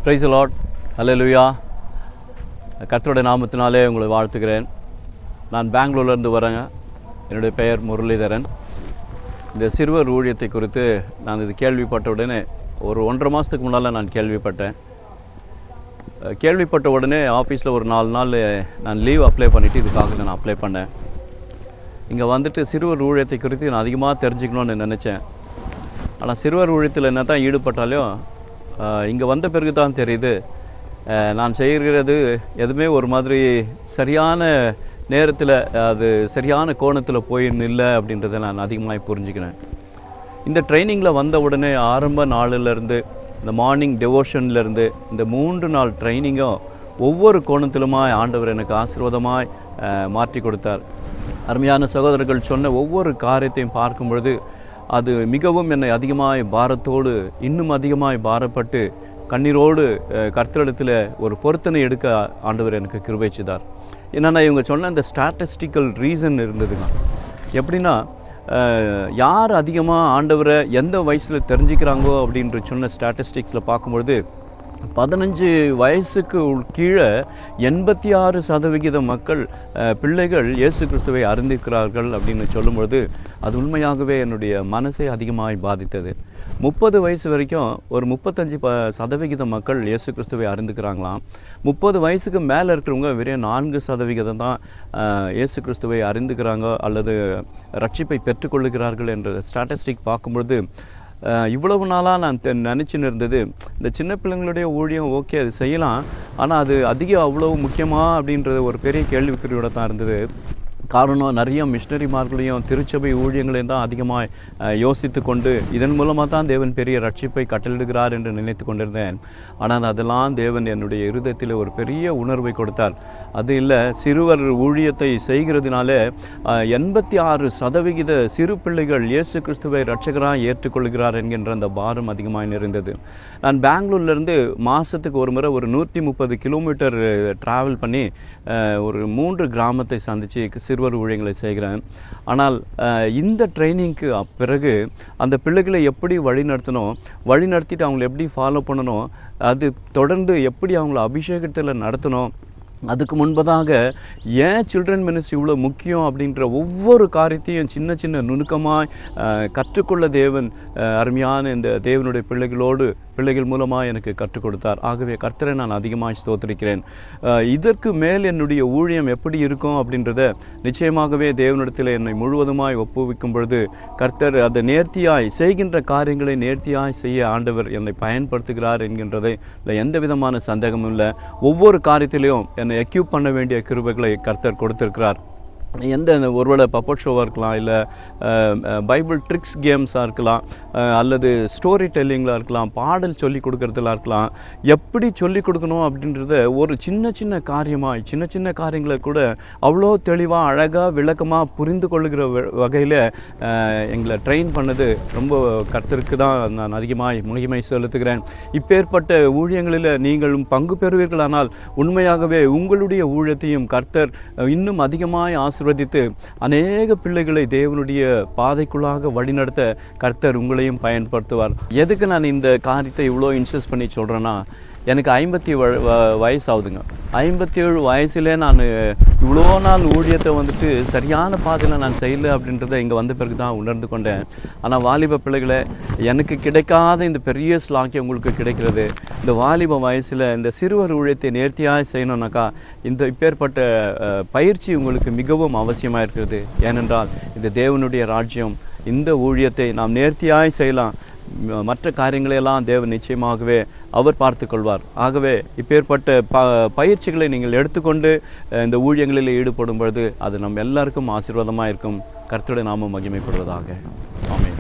Praise the Lord, ஹல்லேலூயா. கர்த்தருடைய நாமத்தினாலே உங்களை வாழ்த்துகிறேன். நான் பெங்களூர்லேருந்து வரேங்க. என்னுடைய பெயர் முரளிதரன். இந்த சிறுவர் ஊழியத்தை குறித்து நான் இது கேள்விப்பட்ட உடனே ஒரு 1.5 மாதத்துக்கு முன்னால் நான் கேள்விப்பட்ட உடனே ஆஃபீஸில் ஒரு 4 நாள் நான் லீவ் அப்ளை பண்ணிவிட்டு இதுக்காக நான் அப்ளை பண்ணேன். இங்கே வந்துட்டு சிறுவர் ஊழியத்தை குறித்து நான் அதிகமாக தெரிஞ்சுக்கணுன்னு நினச்சேன். ஆனால் சிறுவர் ஊழியத்தில் என்ன தான் ஈடுபட்டாலும் இங்கே வந்த பிறகு தான் தெரியுது நான் செய்கிறது எதுவுமே ஒரு மாதிரி சரியான நேரத்தில், அது சரியான கோணத்தில் போய் இல்லை அப்படின்றத நான் அதிகமாக புரிஞ்சுக்கிறேன். இந்த ட்ரைனிங்கில் வந்த உடனே ஆரம்ப நாளிலேருந்து இந்த மார்னிங் டெவோஷன்லேருந்து இந்த 3 நாள் ட்ரைனிங்கும் ஒவ்வொரு கோணத்திலுமாய் ஆண்டவர் எனக்கு ஆசீர்வாதமாய் மாற்றி கொடுத்தார். அருமையான சகோதரர்கள் சொன்ன ஒவ்வொரு காரியத்தையும் பார்க்கும் பொழுது அது மிகவும் என்னை அதிகமாய் பாரத்தோடு இன்னும் அதிகமாய் பாரப்பட்டு கண்ணீரோடு கர்த்தரிடத்தில் ஒரு பொருத்தனை எடுக்க ஆண்டவர் எனக்கு கிருபை செய்தார். என்னென்னா இவங்க சொன்ன இந்த ஸ்டாட்டிஸ்டிக்கல் ரீசன் இருந்ததுங்க. எப்படின்னா யார் அதிகமாக ஆண்டவரை எந்த வயசில் தெரிஞ்சுக்கிறாங்கோ அப்படின்ற சொன்ன ஸ்டாட்டிஸ்டிக்ஸில் பார்க்கும்பொழுது 15 வயசுக்கு கீழே 86% மக்கள் பிள்ளைகள் இயேசு கிறிஸ்துவை அறிந்திருக்கிறார்கள் அப்படின்னு சொல்லும்பொழுது அது உண்மையாகவே என்னுடைய மனசை அதிகமாக பாதித்தது. 30 வயசு வரைக்கும் ஒரு 35% மக்கள் இயேசு கிறிஸ்துவை அறிந்துக்கிறாங்களாம். 30 வயசுக்கு மேலே இருக்கிறவங்க வெறும் 4% தான் இயேசு கிறிஸ்துவை அறிந்துக்கிறாங்க அல்லது ரட்சிப்பை பெற்றுக்கொள்ளுகிறார்கள் என்ற ஸ்டாட்டிஸ்டிக் பார்க்கும்பொழுது இவ்வளவு நாளாக நான் நினச்சின்னு இருந்தது இந்த சின்ன பிள்ளைங்களுடைய ஊழியம் ஓகே அது செய்யலாம், ஆனால் அது அவ்வளவு முக்கியமா அப்படின்றது ஒரு பெரிய கேள்விக்குறியோட தான் இருந்தது. காரணம் நிறைய மிஷனரிமார்களையும் திருச்சபை ஊழியங்களையும் தான் அதிகமாக யோசித்து கொண்டு இதன் மூலமாக தான் தேவன் பெரிய ரட்சிப்பை கட்டளிடுகிறார் என்று நினைத்து கொண்டிருந்தேன். ஆனால் அதெல்லாம் தேவன் என்னுடைய இருதயத்தில் ஒரு பெரிய உணர்வை கொடுத்தார். அது இல்லை, சிறுவர் ஊழியத்தை செய்கிறதுனால 86% சிறு பிள்ளைகள் இயேசு கிறிஸ்துவை ரட்சகராக ஏற்றுக்கொள்கிறார் என்கின்ற அந்த பாரம் அதிகமாக நிறைந்தது. நான் பெங்களூர்லேருந்து மாதத்துக்கு ஒரு முறை ஒரு 130 கிலோமீட்டர் ட்ராவல் பண்ணி ஒரு 3 கிராமத்தை சந்தித்து சிறுவர் ஊழியங்களை செய்கிறேன். ஆனால் இந்த ட்ரைனிங்க்கு பிறகு அந்த பிள்ளைகளை எப்படி வழிநடத்திட்டு அவங்களை எப்படி ஃபாலோ பண்ணணும், அது தொடர்ந்து எப்படி அவங்கள அபிஷேகத்தில் நடத்தணும், அதுக்கு முன்பதாக ஏன் சில்ட்ரன் மினிஸ்ட்ரி இவ்வளோ முக்கியம் அப்படின்ற ஒவ்வொரு காரியத்தையும் சின்ன சின்ன நுணுக்கமாய் கற்றுக்கொள்ள தேவன் அருமையான இந்த தேவனுடைய பிள்ளைகள் மூலமாக எனக்கு கற்றுக் கொடுத்தார். ஆகவே கர்த்தரை நான் அதிகமாக ஸ்தோத்திரிக்கிறேன். இதற்கு மேல் என்னுடைய ஊழியம் எப்படி இருக்கும் அப்படின்றத நிச்சயமாகவே தேவனிடத்தில் என்னை முழுவதுமாய் ஒப்புவிக்கும் பொழுது கர்த்தர் அதை நேர்த்தியாய் செய்கின்ற காரியங்களை நேர்த்தியாய் செய்ய ஆண்டவர் என்னை பயன்படுத்துகிறார் என்கின்றதை இல்லை எந்த விதமான சந்தேகமும் இல்லை. ஒவ்வொரு காரியத்திலையும் என்னை எக்யூப் பண்ண வேண்டிய கிருபைகளை கர்த்தர் கொடுத்திருக்கிறார். ஒருவேளை பப்பட் ஷோவாக இருக்கலாம், இல்லை பைபிள் ட்ரிக்ஸ் கேம்ஸாக இருக்கலாம், அல்லது ஸ்டோரி டெல்லிங்கில் இருக்கலாம், பாடல் சொல்லிக் கொடுக்கறதுலாம் இருக்கலாம். எப்படி சொல்லிக் கொடுக்கணும் அப்படின்றத ஒரு சின்ன காரியங்களை கூட அவ்வளோ தெளிவாக அழகாக விளக்கமாக புரிந்து கொள்ளுகிற வகையில் எங்களை ட்ரெயின் பண்ணது ரொம்ப கர்த்தருக்கு தான் நான் அதிகமாக மகிமை செலுத்துகிறேன். இப்பேற்பட்ட ஊழியங்களில் நீங்களும் பங்கு பெறுவீர்களானால் உண்மையாகவே உங்களுடைய ஊழியத்தையும் கர்த்தர் இன்னும் அதிகமாக ஆசீர்வதித்து அநேக பிள்ளைகளை தேவனுடைய பாதைக்குள்ளாக வழிநடத்த கர்த்தர் உங்களையும் பயன்படுத்துவார். எதுக்கு நான் இந்த காரியத்தை இவ்வளோ இன்சிஸ்ட் பண்ணி சொல்கிறேன்னா, எனக்கு 57 வயசு ஆகுதுங்க. 57 வயசுலே நான் இவ்வளோ நாள் ஊழியத்தை வந்துட்டு சரியான பாதையில் நான் செய்யலை அப்படின்றத இங்கே வந்த பிறகு தான் உணர்ந்து கொண்டேன். ஆனால் வாலிப பிள்ளைகளை எனக்கு கிடைக்காத இந்த பெரிய ஸ்லாக்கியம் உங்களுக்கு கிடைக்கிறது. இந்த வாலிப வயசில் இந்த சிறுவர் ஊழியத்தை நேர்த்தியாக செய்யணுன்னாக்கா இந்த இப்பேற்பட்ட பயிற்சி உங்களுக்கு மிகவும் அவசியமாக இருக்கிறது. ஏனென்றால் இந்த தேவனுடைய ராஜ்யம், இந்த ஊழியத்தை நாம் நேர்த்தியாய் செய்யலாம். மற்ற காரியங்களையெல்லாம் தேவன் நிச்சயமாகவே அவர் பார்த்து கொள்வார். ஆகவே இப்பேற்பட்ட பயிற்சிகளை நீங்கள் எடுத்துக்கொண்டு இந்த ஊழியங்களில் ஈடுபடும் பொழுது அது நம் எல்லாருக்கும் ஆசீர்வாதமாக இருக்கும். கர்த்தருடைய நாமம் மகிமைப்படுவதாக. ஆமென்.